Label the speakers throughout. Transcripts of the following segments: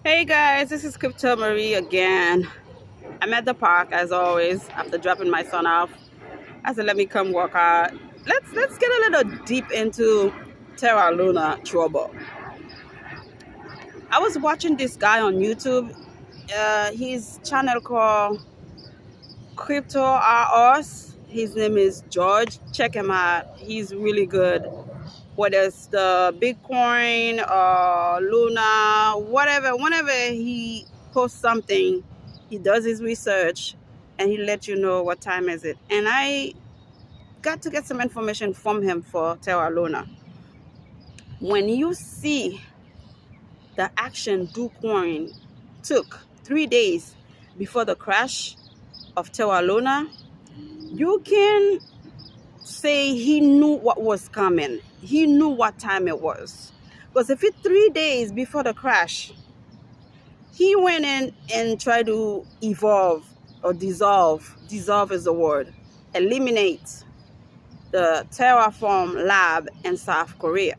Speaker 1: Hey guys, this is Crypto Marie again. I'm at the park as always after dropping my son off. I said, let me come work out. Let's get a little deep into Terra Luna trouble. I was watching this guy on YouTube. His channel called Crypto RS. His name is George. Check him out. He's really good. Whether it's the Bitcoin or Luna, whatever, whenever he posts something, he does his research and he lets you know what time is it. And I got to get some information from him for Terra Luna. When you see the action Bitcoin took 3 days before the crash of Terra Luna, you can say he knew what was coming. He knew what time it was. Because if it's 3 days before the crash, he went in and tried to evolve or dissolve is the word, eliminate the Terraform lab in South Korea.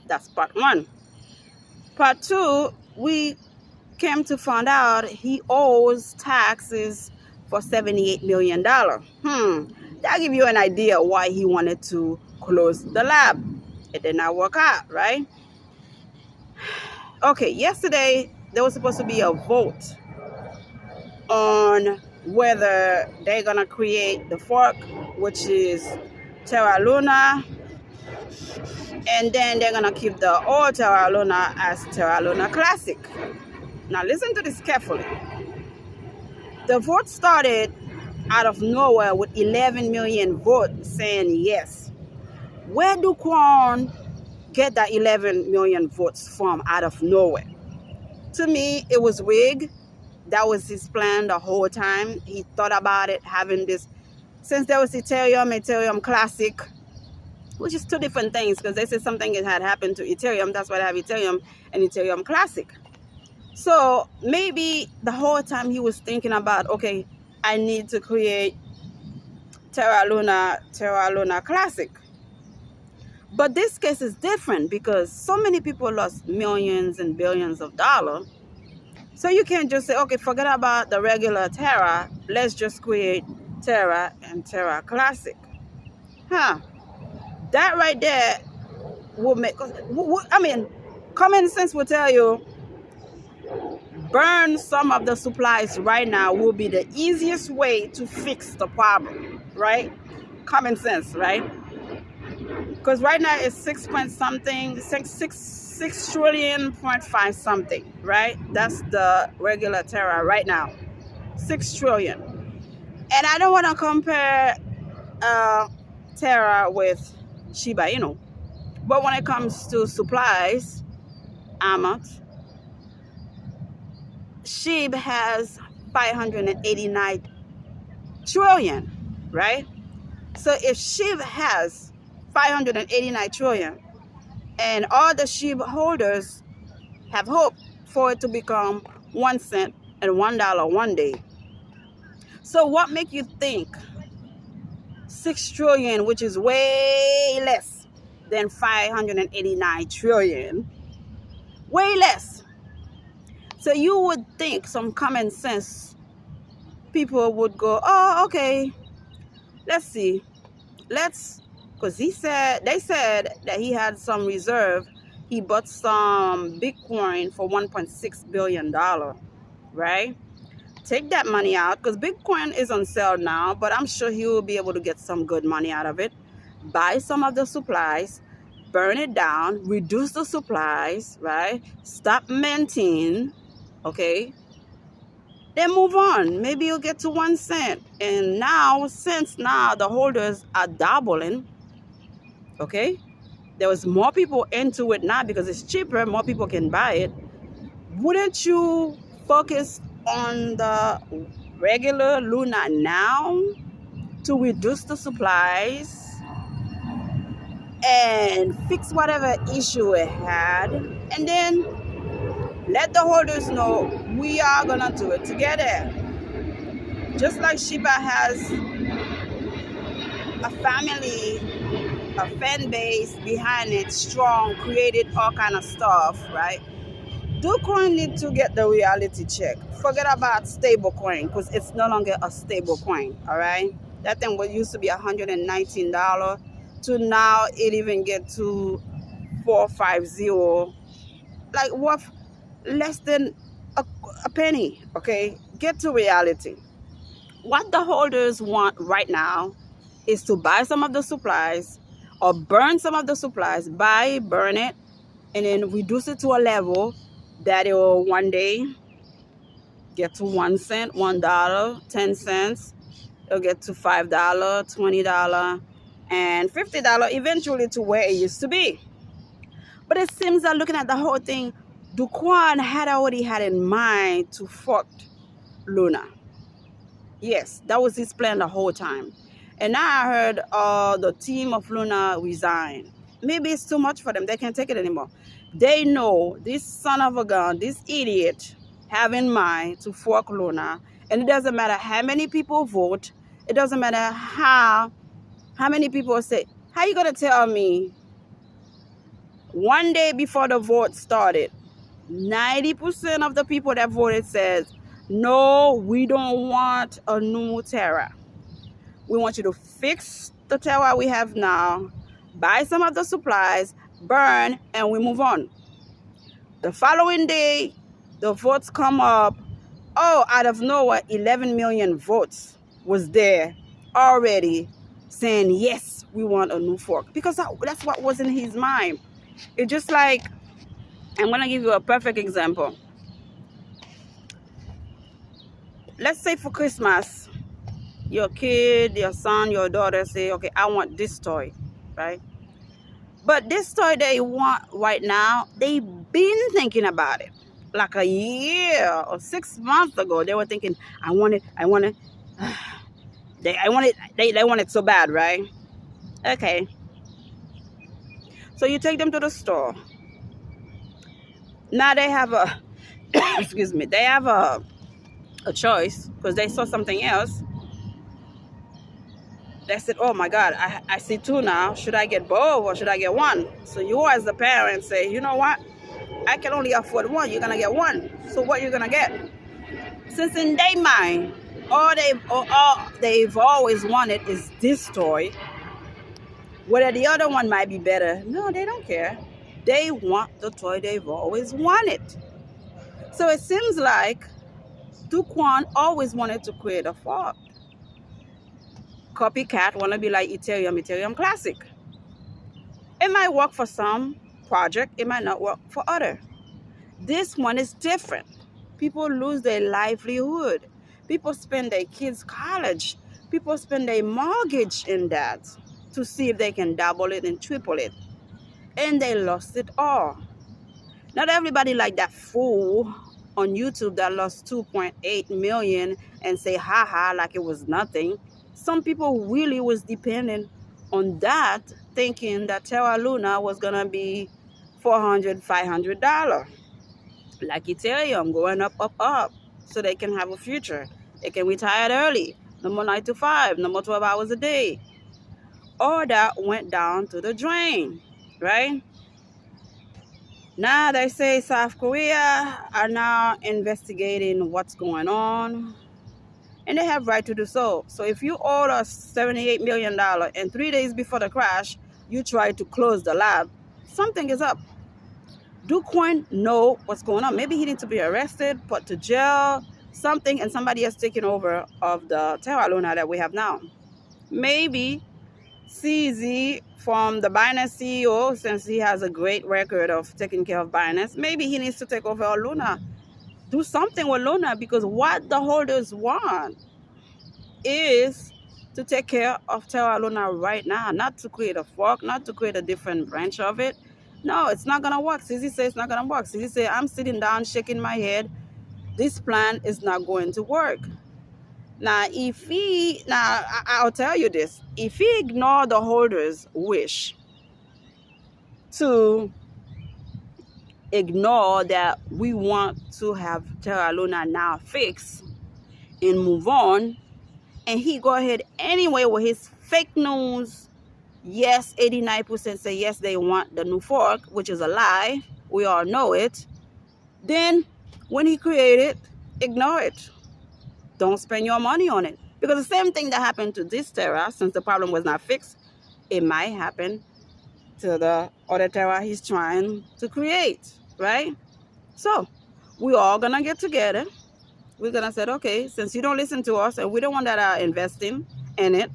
Speaker 1: That's part one. Part two, we came to find out he owes taxes for $78 million. That give you an idea why he wanted to close the lab. It did not work out, right? Okay, yesterday there was supposed to be a vote on whether they're gonna create the fork, which is Terra Luna, and then they're gonna keep the old Terra Luna as Terra Luna Classic. Now listen to this carefully. The vote started out of nowhere with 11 million votes saying yes. Where do Kwon get that 11 million votes from out of nowhere? To me, it was rigged. That was his plan the whole time. He thought about it, having this, since there was Ethereum Classic, which is two different things, because they said something had happened to Ethereum. That's why they have Ethereum and Ethereum Classic. So maybe the whole time he was thinking about, okay, I need to create Terra Luna Classic. But this case is different because so many people lost millions and billions of dollars. So you can't just say, okay, forget about the regular Terra. Let's just create Terra and Terra Classic. That right there will make, common sense will tell you, burn some of the supplies right now will be the easiest way to fix the problem, right? Common sense, right? Because right now it's 6 trillion point five something, right? That's the regular Terra right now, 6 trillion. And I don't want to compare Terra with Shiba, but when it comes to supplies, amount, Shiba has 589 trillion, right? So if Shiba has 589 trillion and all the Shiba holders have hope for it to become 1 cent and $1 one day. So what make you think 6 trillion, which is way less than 589 trillion, way less? So you would think some common sense people would go, oh, okay, let's see. Because they said that he had some reserve. He bought some Bitcoin for $1.6 billion, right? Take that money out because Bitcoin is on sale now, but I'm sure he will be able to get some good money out of it. Buy some of the supplies, burn it down, reduce the supplies, right? Stop minting, okay? Then move on. Maybe you'll get to 1 cent. And now, since now the holders are doubling, okay? There was more people into it now because it's cheaper. More people can buy it. Wouldn't you focus on the regular Luna now to reduce the supplies and fix whatever issue it had, and then let the holders know we are gonna do it together? Just like Shiba has a family, a fan base behind it, strong, created all kind of stuff, right? Do coin need to get the reality check? Forget about stable coin because it's no longer a stable coin. All right, that thing was used to be $119 to now it even get to 450, like worth less than a penny. Okay, get to reality. What the holders want right now is to buy some of the supplies or burn some of the supplies, burn it, and then reduce it to a level that it will one day get to 1 cent, $1, 10 cents. It'll get to $5, $20, and $50 eventually to where it used to be. But it seems that looking at the whole thing, Kwon had already had in mind to fuck Luna. Yes, that was his plan the whole time. And now I heard the team of Luna resign. Maybe it's too much for them. They can't take it anymore. They know this son of a gun, this idiot, have in mind to fork Luna. And it doesn't matter how many people vote. It doesn't matter how many people say, how you going to tell me one day before the vote started, 90% of the people that voted says, no, we don't want a new Terra. We want you to fix the Terra we have now, buy some of the supplies, burn, and we move on. The following day, the votes come up. Oh, out of nowhere, 11 million votes was there already saying, yes, we want a new fork. Because that's what was in his mind. It's just like, I'm going to give you a perfect example. Let's say for Christmas, your kid, your son, your daughter say, okay, I want this toy, right? But this toy they want right now, they've been thinking about it. Like a year or 6 months ago, they were thinking, I want it. They want it so bad, right? Okay. So you take them to the store. Now they have a, excuse me, they have a choice because they saw something else. They said, oh my God, I see two now. Should I get both or should I get one? So you as the parent say, you know what? I can only afford one. You're going to get one. So what you're going to get? Since in their mind, all they've always wanted is this toy. Whether the other one might be better. No, they don't care. They want the toy they've always wanted. So it seems like Kwon always wanted to create a fork. Copycat want to be like Ethereum Classic. It might work for some project. It might not work for other. This one is different. People lose their livelihood. People spend their kids' college. People spend their mortgage in that to see if they can double it and triple it. And they lost it all. Not everybody like that fool on YouTube that lost 2.8 million and say haha like it was nothing. Some people really was dependent on that, thinking that Terra Luna was gonna be $400, $500. Like Ethereum, going up, so they can have a future. They can retire early. No more 9 to 5, no more 12 hours a day. All that went down to the drain, right? Now they say South Korea are now investigating what's going on. And they have right to do so. So if you owe us $78 million and 3 days before the crash, you try to close the lab, something is up. Do Kwon know what's going on? Maybe he needs to be arrested, put to jail, something, and somebody has taken over of the Terra Luna that we have now. Maybe CZ from the Binance CEO, since he has a great record of taking care of Binance, maybe he needs to take over Luna. Do something with Luna, because what the holders want is to take care of Terra Luna right now, not to create a fork, not to create a different branch of it. No, it's not going to work. CZ says it's not going to work. CZ says, I'm sitting down shaking my head. This plan is not going to work. Now, I'll tell you this. If he ignore the holders' wish to ignore that we want to have Terra Luna now fixed and move on, and he go ahead anyway with his fake news, yes, 89% say yes, they want the new fork, which is a lie. We all know it. then when he created, ignore it. Don't spend your money on it. Because the same thing that happened to this Terra, since the problem was not fixed, it might happen to the other Terra he's trying to create, right? So we all gonna get together. We're gonna say, okay, since you don't listen to us and we don't want that are investing in it,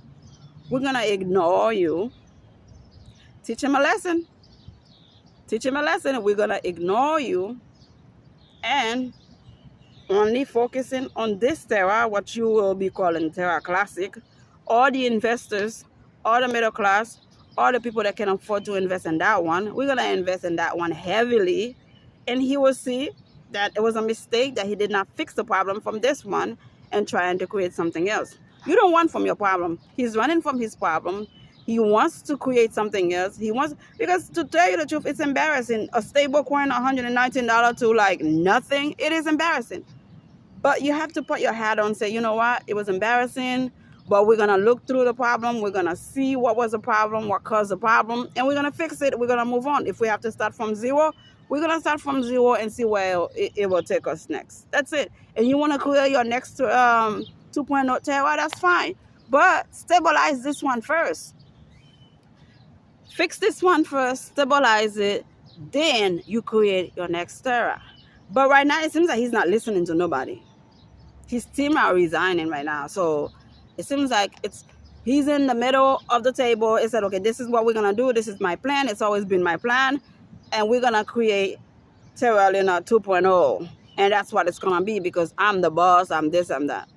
Speaker 1: we're gonna ignore you. Teach him a lesson. Teach him a lesson. We're gonna ignore you and only focusing on this Terra, what you will be calling Terra Classic, all the investors, all the middle class, all the people that can afford to invest in that one. We're gonna invest in that one heavily, and he will see that it was a mistake, that he did not fix the problem from this one and trying to create something else. You don't want from your problem. He's running from his problem. He wants to create something else. He wants, because to tell you the truth, it's embarrassing. A stable coin, $119 to like nothing. It is embarrassing. But you have to put your hat on and say, you know what, it was embarrassing, but we're going to look through the problem. We're going to see what was the problem, what caused the problem, and we're going to fix it. We're going to move on. If we have to start from zero, we're going to start from zero and see where it will take us next. That's it. And you want to clear your next 2.0 Terra, that's fine. But stabilize this one first. Fix this one first, stabilize it, then you create your next Terra. But right now, it seems like he's not listening to nobody. His team are resigning right now. So it seems like he's in the middle of the table. He said, okay, this is what we're going to do. This is my plan. It's always been my plan. And we're going to create Terra Luna 2.0. And that's what it's going to be, because I'm the boss. I'm this, I'm that.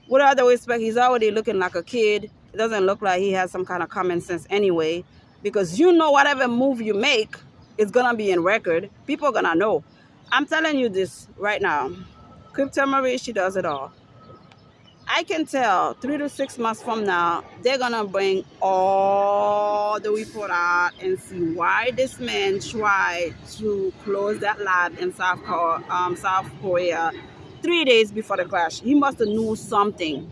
Speaker 1: With all the respect, he's already looking like a kid. It doesn't look like he has some kind of common sense anyway, because you know whatever move you make, it's going to be in record. People are going to know. I'm telling you this right now. Crypto Marie, she does it all. I can tell 3 to 6 months from now, they're going to bring all the report out and see why this man tried to close that lab in South Korea 3 days before the crash. He must have knew something.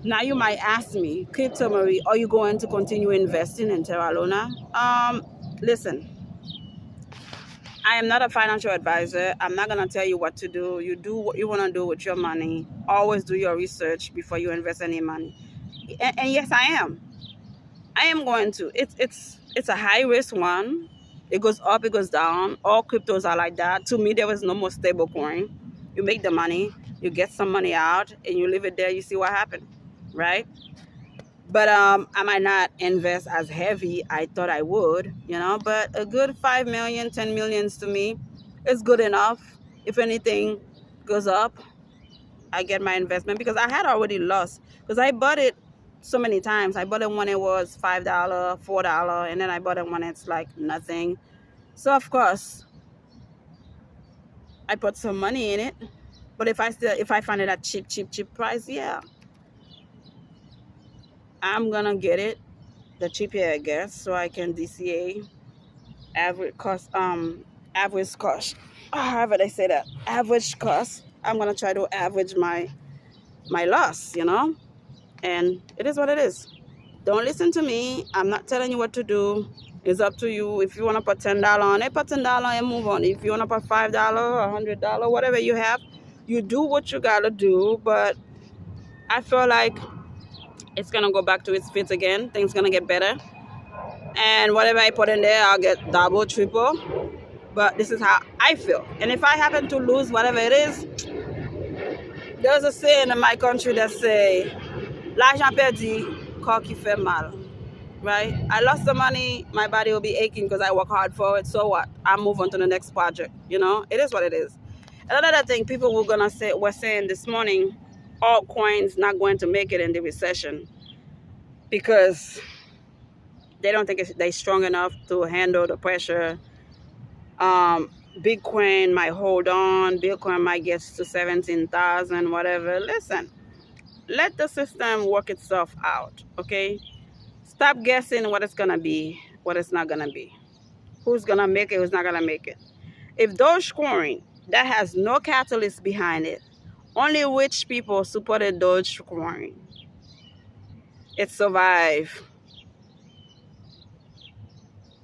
Speaker 1: Now you might ask me, Crypto Marie, are you going to continue investing in Terra Luna? Listen. I am not a financial advisor. I'm not going to tell you what to do. You do what you want to do with your money. Always do your research before you invest any money. And yes, I am. I am going to. It's a high risk one. It goes up, it goes down. All cryptos are like that. To me, there is no more stable coin. You make the money, you get some money out, and you leave it there. You see what happened, right? But I might not invest as heavy I thought I would, but a good 5 million, 10 millions to me is good enough. If anything goes up, I get my investment, because I had already lost, because I bought it so many times. I bought it when it was $5, $4, and then I bought it when it's like nothing. So of course, I put some money in it. But if I find it at cheap price, yeah, I'm gonna get it the cheaper I guess, so I can DCA average cost, however they say that, average cost. I'm gonna try to average my loss, and it is what it is. Don't listen to me. I'm not telling you what to do. It's up to you. If you want to put $10 on it, put $10 and move on. If you want to put $5, $100, whatever you have, you do what you gotta do. But I feel like it's gonna go back to its feet again. Things gonna get better. And whatever I put in there, I'll get double, triple. But this is how I feel. And if I happen to lose whatever it is, there's a saying in my country that say, l'argent perdu, corps qui fait mal. Right? I lost the money, my body will be aching because I work hard for it. So what? I move on to the next project. It is what it is. Another thing people were saying this morning, altcoins not going to make it in the recession because they don't think they're strong enough to handle the pressure. Bitcoin might hold on. Bitcoin might get to 17,000, whatever. Listen, let the system work itself out, okay? Stop guessing what it's going to be, what it's not going to be. Who's going to make it, who's not going to make it. If Dogecoin, that has no catalyst behind it, only rich people supported Dogecoin, it survived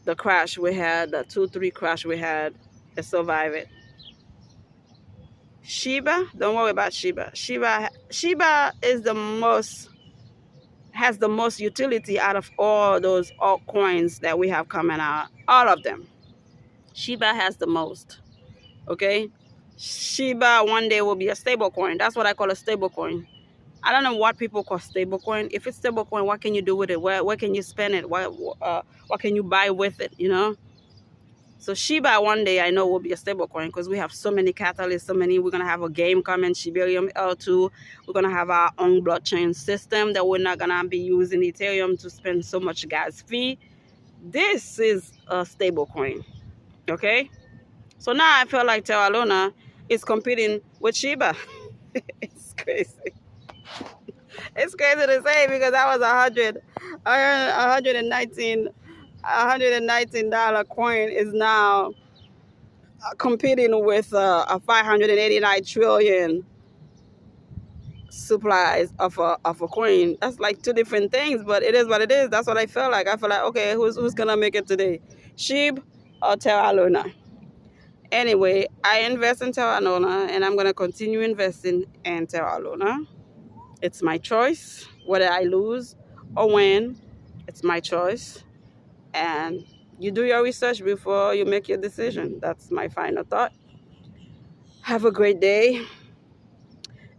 Speaker 1: the crash we had, the 2-3 crash we had. It survived it. Shiba, don't worry about Shiba. Shiba is the most, has the most utility out of all those altcoins that we have coming out. All of them. Shiba has the most. Okay? Shiba one day will be a stable coin. That's what I call a stable coin. I don't know what people call stable coin. If it's stable coin, what can you do with it? Where can you spend it? What can you buy with it? You know? So Shiba one day I know will be a stable coin because we have so many catalysts, so many. We're gonna have a game coming, Shibarium L2. We're gonna have our own blockchain system that we're not gonna be using Ethereum to spend so much gas fee. This is a stable coin. Okay? So now I feel like Terra Luna is competing with Shiba. It's crazy. It's crazy to say because that was 119 coin is now competing with a 589 trillion supplies of a coin. That's like two different things, but it is what it is. That's what I feel like. I feel like, okay, who's gonna make it today, SHIB or Terra Luna? Anyway, I invest in Terra Luna and I'm gonna continue investing in Terra Luna. It's my choice whether I lose or win. It's my choice, and you do your research before you make your decision. That's my final thought. Have a great day.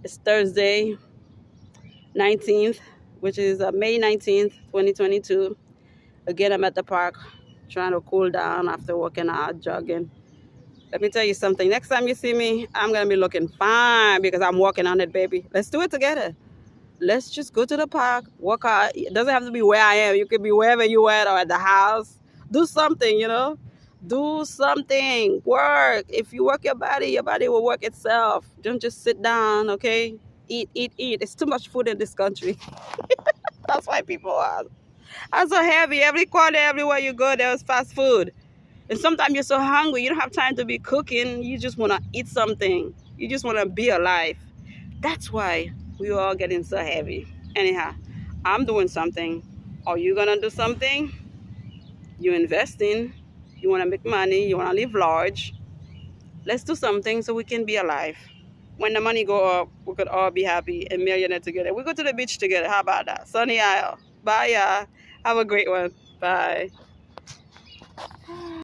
Speaker 1: It's Thursday 19th, which is May 19th, 2022. Again, I'm at the park trying to cool down after working out, jogging. Let me tell you something. Next time you see me, I'm going to be looking fine because I'm working on it, baby. Let's do it together. Let's just go to the park, work out. It doesn't have to be where I am. You could be wherever you at or at the house. Do something, you know. Do something. Work. If you work your body will work itself. Don't just sit down, okay? Eat, eat, eat. It's too much food in this country. That's why people are so heavy. Every corner, everywhere you go, there's fast food. And sometimes you're so hungry, you don't have time to be cooking. You just want to eat something. You just want to be alive. That's why we are all getting so heavy. Anyhow, I'm doing something. Are you going to do something? You're investing. You want to make money. You want to live large. Let's do something so we can be alive. When the money go up, we could all be happy and millionaire together. We go to the beach together. How about that? Sunny Isle. Bye, y'all. Have a great one. Bye.